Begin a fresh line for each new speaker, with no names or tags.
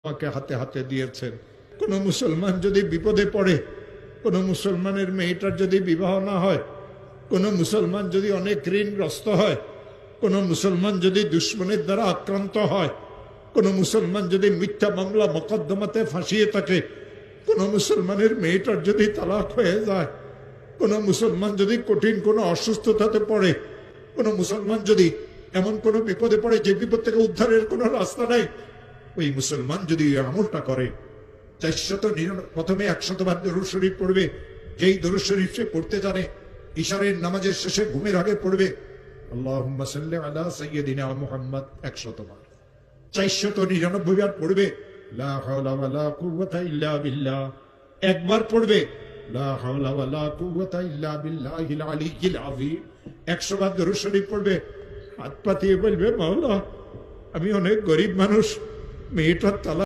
আমাকে হাতে হাতে দিয়েছেন। কোন মুসলমান যদি বিপদে পড়ে, কোন মুসলমানের মেয়েটার যদি বিবাহ না হয়, কোন মুসলমান যদি অনেক ঋণগ্রস্ত হয়, কোন মুসলমান যদি দুশ্মনের দ্বারা আক্রান্ত হয়, কোন মুসলমান যদি মিথ্যা মামলা মোকদ্দমাতে ফাঁসিয়ে থাকে, কোন মুসলমানের মেয়েটার যদি তালাক হয়ে যায়, কোন মুসলমান যদি কঠিন কোনো অসুস্থতাতে পড়ে, কোন মুসলমান যদি এমন কোনো বিপদে পড়ে যে বিপদ থেকে উদ্ধারের কোনো রাস্তা নাই, ওই মুসলমান যদি আমলটা করে 499 প্রথমে 100 বার দরুদ শরীফ পড়বে। যেই দরুদ শরীফ সে পড়তে জানে, ইশারের নামাজের শেষে ঘুমের আগে পড়বে আল্লাহুম্মা সাল্লি আলা সাইয়্যিদিনা মুহাম্মদ 100 বার। 499 বার পড়বে লা হাওলা ওয়ালা কুওয়াতা ইল্লা বিল্লাহ। একবার পড়বে লা হাওলা ওয়ালা কুওয়াতা ইল্লা বিল্লাহিল আলিয়্যিল আযীম। 100 বার দরুদ শরীফ পড়বে, হাত পাতিয়ে বলবে মাওলা আমি অনেক গরিব মানুষ, মেয়েটার তালাক